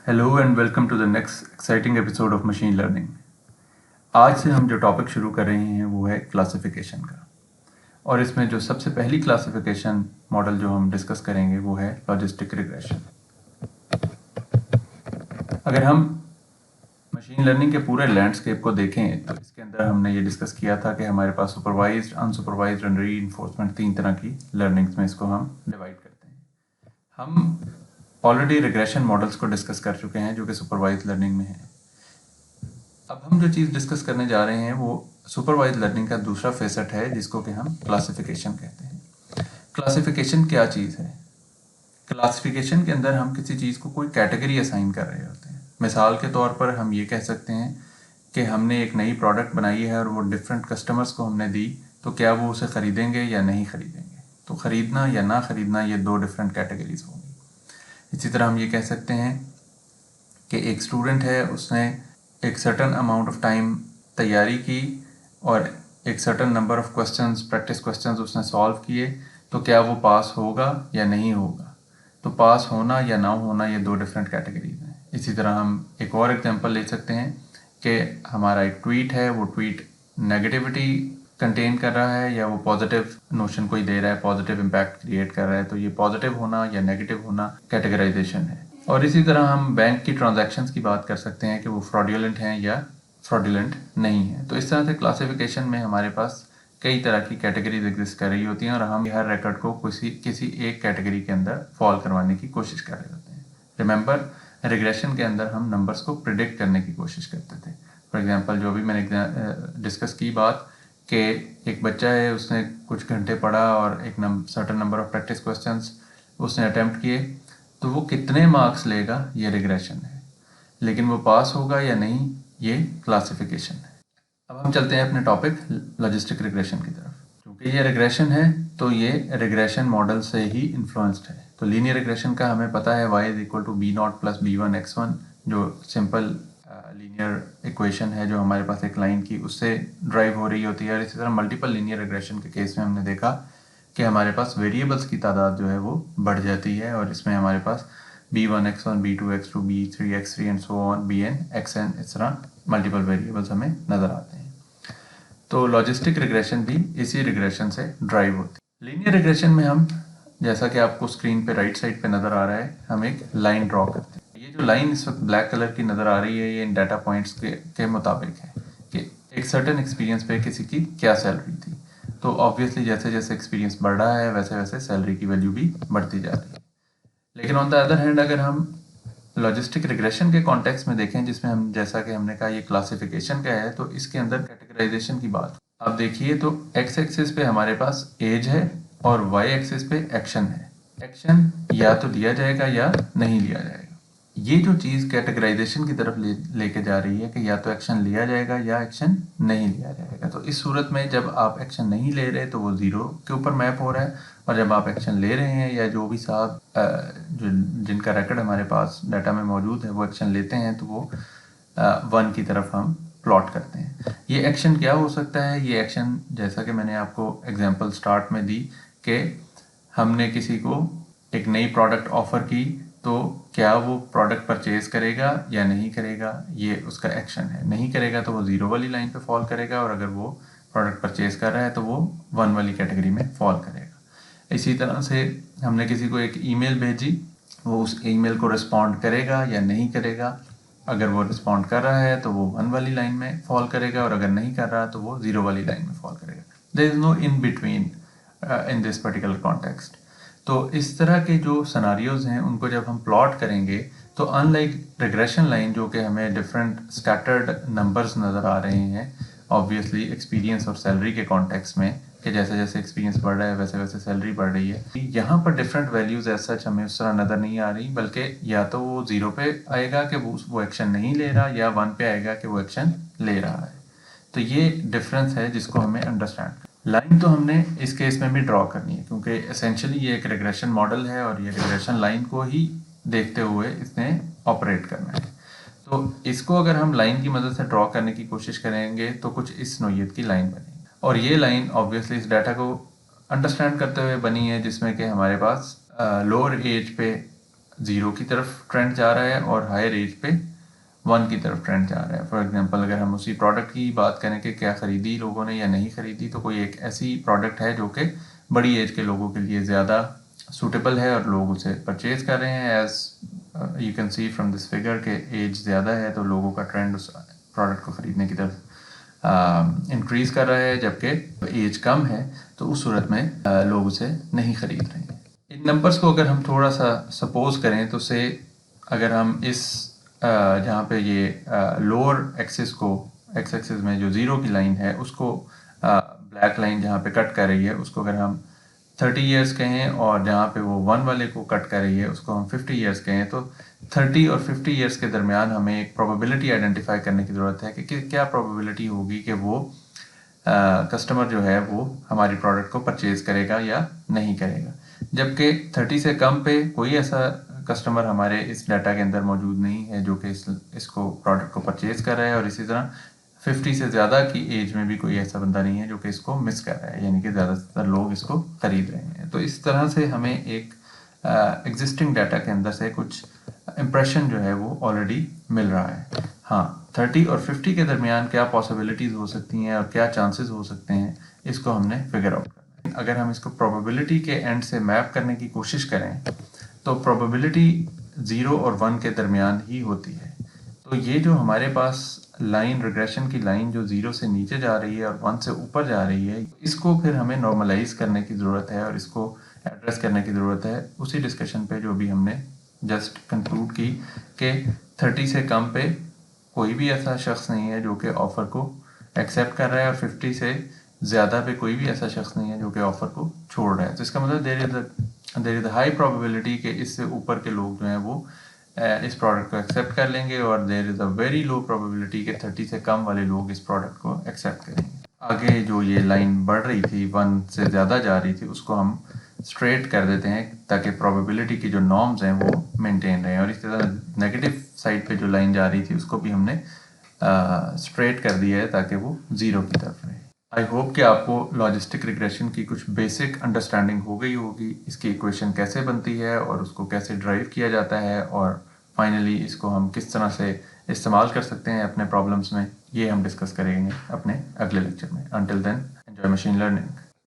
Hello and welcome to the next exciting episode of machine learning. आज से हम जो टॉपिक शुरू कर रहे हैं वो है क्लासिफिकेशन का। और इसमें जो सबसे पहली क्लासिफिकेशन मॉडल जो हम डिस्कस करेंगे वो है लॉजिस्टिक रिग्रेशन। अगर हम मशीन लर्निंग के पूरे लैंडस्केप को देखें तो इसके अंदर हमने ये डिस्कस किया था कि हमारे पास सुपरवाइज्ड, अनसुपरवाइज्ड एंड रीइंफोर्समेंट तीन तरह की लर्निंग्स में इसको हम डिवाइड करते हैं। हम ऑलरेडी रिग्रेशन मॉडल्स को डिस्कस कर चुके हैं जो कि सुपरवाइज्ड लर्निंग में है। अब हम जो चीज़ डिस्कस करने जा रहे हैं वो सुपरवाइज लर्निंग का दूसरा फेसेट है जिसको कि हम क्लासिफिकेशन कहते हैं। क्लासिफिकेशन क्या चीज़ है? क्लासिफिकेशन के अंदर हम किसी चीज़ को कोई कैटेगरी असाइन कर रहे होते हैं। मिसाल के तौर पर हम ये कह सकते हैं कि हमने एक नई प्रोडक्ट बनाई है और वो डिफरेंट कस्टमर्स को हमने दी, तो क्या वो उसे ख़रीदेंगे या नहीं ख़रीदेंगे? तो ख़रीदना या ना ख़रीदना ये दो डिफरेंट कैटेगरीज होंगी। इसी तरह हम ये कह सकते हैं कि एक स्टूडेंट है, उसने एक सर्टन अमाउंट ऑफ टाइम तैयारी की और एक certain number of questions, practice questions उसने सॉल्व किए, तो क्या वो पास होगा या नहीं होगा? तो पास होना या ना होना ये दो डिफरेंट कैटेगरीज हैं। इसी तरह हम एक और एग्जांपल ले सकते हैं कि हमारा एक ट्वीट है, वो ट्वीट नेगेटिविटी कंटेन कर रहा है या वो पॉजिटिव नोशन कोई दे रहा है, पॉजिटिव इम्पैक्ट क्रिएट कर रहा है, तो ये पॉजिटिव होना या नेगेटिव होना कैटेगराइजेशन है। और इसी तरह हम बैंक की ट्रांजैक्शंस की बात कर सकते हैं कि वो फ्रॉडुलेंट हैं या फ्रॉडुलेंट नहीं है। तो इस तरह से क्लासिफिकेशन में हमारे पास कई तरह की कैटेगरीज एग्जिस्ट कर रही होती हैं और हम हर रिकॉर्ड को किसी एक कैटेगरी के अंदर फॉल करवाने की कोशिश कर रहे होते हैं। रिमेंबर, रिग्रेशन के अंदर हम नंबर्स को प्रिडिक्ट करने की कोशिश करते थे। फॉर एग्जांपल, जो भी मैंने डिस्कस की बात कि एक बच्चा है, उसने कुछ घंटे पढ़ा और एक certain number of practice questions उसने अटेम्प्ट किए, तो वो कितने मार्क्स लेगा ये रिग्रेशन है, लेकिन वो पास होगा या नहीं ये क्लासिफिकेशन है। अब हम चलते हैं अपने टॉपिक लॉजिस्टिक रिग्रेशन की तरफ। क्योंकि ये रिग्रेशन है तो ये रिग्रेशन मॉडल से ही इन्फ्लुएंस्ड है। तो लीनियर रिग्रेशन का हमें पता है y is equal to b naught plus b one x one, जो सिंपल लीनियर इक्वेशन है जो हमारे पास एक लाइन की उससे ड्राइव हो रही होती है। और इसी तरह मल्टीपल लीनियर रिग्रेशन के केस में हमने देखा कि हमारे पास वेरिएबल्स की तादाद जो है वो बढ़ जाती है और इसमें हमारे पास b1 x1 b2 x2 b3 x3 and so on bn xn, इस तरह मल्टीपल वेरिएबल्स हमें नज़र आते हैं। तो लॉजिस्टिक रिग्रेशन भी इसी रिग्रेशन से ड्राइव होती है। लीनियर रिग्रेशन में हम, जैसा कि आपको स्क्रीन पे राइट साइड पे नज़र आ रहा है, हम एक लाइन ड्रॉ करते हैं। ये जो लाइन इस वक्त ब्लैक कलर की नज़र आ रही है ये इन डाटा पॉइंट्स के मुताबिक है कि एक सर्टेन एक्सपीरियंस पे किसी की क्या सैलरी थी। तो ऑब्वियसली जैसे जैसे एक्सपीरियंस बढ़ रहा है वैसे वैसे सैलरी की वैल्यू भी बढ़ती जा रही है। लेकिन ऑन द अदर हैंड अगर हम लॉजिस्टिक रिग्रेशन के कॉन्टेक्स्ट में देखें, जिसमें हम, जैसा कि हमने कहा, ये क्लासिफिकेशन का है, तो इसके अंदर कैटेगराइजेशन की बात आप देखिए तो एक्स एक्सिस पे हमारे पास एज है और वाई एक्सिस पे एक्शन है। एक्शन या तो लिया जाएगा या नहीं लिया जाएगा। ये जो चीज़ कैटेगराइजेशन की तरफ लेके जा रही है कि या तो एक्शन लिया जाएगा या एक्शन नहीं लिया जाएगा। तो इस सूरत में जब आप एक्शन नहीं ले रहे तो वो ज़ीरो के ऊपर मैप हो रहा है, और जब आप एक्शन ले रहे हैं या जो भी साहब जो जिनका रिकॉर्ड हमारे पास डाटा में मौजूद है वो एक्शन लेते हैं तो वो 1 की तरफ हम प्लॉट करते हैं। ये एक्शन क्या हो सकता है? ये एक्शन, जैसा कि मैंने आपको एग्जांपल स्टार्ट में दी कि हमने किसी को एक नई प्रोडक्ट ऑफर की, तो क्या वो प्रोडक्ट परचेज करेगा या नहीं करेगा, ये उसका एक्शन है। नहीं करेगा तो वो ज़ीरो वाली लाइन पे फॉल करेगा, और अगर वो प्रोडक्ट परचेज कर रहा है तो वो 1 वाली कैटेगरी में फॉल करेगा। इसी तरह से हमने किसी को एक ईमेल भेजी, वो उस ईमेल को रिस्पॉन्ड करेगा या नहीं करेगा। अगर वो रिस्पॉन्ड कर रहा है तो वो 1 वाली लाइन में फॉल करेगा, और अगर नहीं कर रहा तो वो 0 वाली लाइन में फॉल करेगा। There is no in between in this particular context. तो इस तरह के जो सनारियोज हैं उनको जब हम प्लॉट करेंगे तो अनलाइक रिग्रेशन लाइन जो कि हमें डिफरेंट स्कैटर्ड नंबर्स नज़र आ रहे हैं, ऑब्वियसली एक्सपीरियंस और सैलरी के कॉन्टेक्स्ट में, कि जैसे जैसे एक्सपीरियंस बढ़ रहा है वैसे वैसे सैलरी बढ़ रही है, यहाँ पर डिफरेंट वैल्यूज एज सच हमें उस तरह नज़र नहीं आ रही, बल्कि या तो वो 0 पे आएगा कि वो एक्शन नहीं ले रहा, या 1 पे आएगा कि वो एक्शन ले रहा है। तो ये डिफरेंस है जिसको हमें अंडरस्टैंड। लाइन तो हमने इस केस में भी ड्रॉ करनी है क्योंकि एसेंशियली ये एक रिग्रेशन मॉडल है और ये रिग्रेशन लाइन को ही देखते हुए इसने ऑपरेट करना है। तो इसको अगर हम लाइन की मदद से ड्रॉ करने की कोशिश करेंगे तो कुछ इस नोयत की लाइन बनेगी, और ये लाइन ऑब्वियसली इस डाटा को अंडरस्टैंड करते हुए बनी है जिसमें कि हमारे पास लोअर एज पे 0 की तरफ ट्रेंड जा रहा है और हायर एज पे 1 की तरफ ट्रेंड जा रहा है। फॉर एग्जांपल अगर हम उसी प्रोडक्ट की बात करें कि क्या ख़रीदी लोगों ने या नहीं ख़रीदी, तो कोई एक ऐसी प्रोडक्ट है जो कि बड़ी एज के लोगों के लिए ज़्यादा सूटेबल है और लोग उसे परचेज कर रहे हैं। As you can see from this figure के एज ज़्यादा है तो लोगों का ट्रेंड उस प्रोडक्ट को ख़रीदने की तरफ इंक्रीज़ कर रहा है, जबकि एज कम है तो उस सूरत में लोग उसे नहीं ख़रीद रहे हैं। इन नंबर्स को अगर हम थोड़ा सा सपोज करें तो से अगर हम इस जहाँ पे ये लोअर एक्सिस को, एक्स एक्सिस में जो 0 की लाइन है उसको ब्लैक लाइन जहाँ पे कट कर रही है उसको अगर हम 30 इयर्स कहें और जहाँ पे वो 1 वाले को कट कर रही है उसको हम 50 इयर्स कहें, तो 30 और 50 इयर्स के दरमियान हमें एक प्रोबेबिलिटी आइडेंटिफाई करने की ज़रूरत है कि क्या प्रोबेबिलिटी होगी कि वो कस्टमर जो है वो हमारी प्रोडक्ट को परचेज करेगा या नहीं करेगा। जबकि 30 से कम पे कोई ऐसा कस्टमर हमारे इस डाटा के अंदर मौजूद नहीं है जो कि इसको प्रोडक्ट को परचेज कर रहा है, और इसी तरह 50 से ज़्यादा की एज में भी कोई ऐसा बंदा नहीं है जो कि इसको मिस कर रहा है, यानी कि ज़्यादातर लोग इसको ख़रीद रहे हैं। तो इस तरह से हमें एक एग्जिस्टिंग डाटा के अंदर से कुछ इम्प्रेशन जो है वो ऑलरेडी मिल रहा है। हाँ, 30 और 50 के दरमियान क्या पॉसिबिलिटीज़ हो सकती हैं और क्या चांसेस हो सकते हैं, इसको हमने फिगर आउट करना है। अगर हम इसको प्रोबेबिलिटी के एंड से मैप करने की कोशिश करें तो प्रोबेबिलिटी 0 और 1 के दरमियान ही होती है। तो ये जो हमारे पास लाइन, रिग्रेशन की लाइन जो 0 से नीचे जा रही है और 1 से ऊपर जा रही है, इसको फिर हमें नॉर्मलाइज करने की ज़रूरत है और इसको एड्रेस करने की ज़रूरत है उसी डिस्कशन पे जो भी हमने जस्ट कंक्लूड की कि 30 से कम पे कोई भी ऐसा शख्स नहीं है जो कि ऑफ़र को एक्सेप्ट कर रहा है और 50 से ज़्यादा पे कोई भी ऐसा शख्स नहीं है जो कि ऑफ़र को छोड़ रहा है। तो इसका मतलब देयर इज़ हाई प्रोबेबिलिटी कि इससे ऊपर के लोग जो हैं वो इस प्रोडक्ट को एक्सेप्ट कर लेंगे, और there is a very low probability कि 30 से कम वाले लोग इस प्रोडक्ट को एक्सेप्ट करेंगे। आगे जो ये लाइन बढ़ रही थी, 1 से ज़्यादा जा रही थी, उसको हम स्ट्रेट कर देते हैं ताकि प्रोबेबिलिटी की जो नॉर्म्स हैं वो मेंटेन रहें, और इस तरह नेगेटिव साइड पे जो लाइन जा रही थी उसको भी हमने स्ट्रेट कर दिया है ताकि वो 0 की तरफ रहे। आई होप कि आपको लॉजिस्टिक रिग्रेशन की कुछ बेसिक अंडरस्टैंडिंग हो गई होगी, इसकी इक्वेशन कैसे बनती है और उसको कैसे ड्राइव किया जाता है, और फाइनली इसको हम किस तरह से इस्तेमाल कर सकते हैं अपने प्रॉब्लम्स में, ये हम डिस्कस करेंगे अपने अगले लेक्चर में। Until then, enjoy machine learning.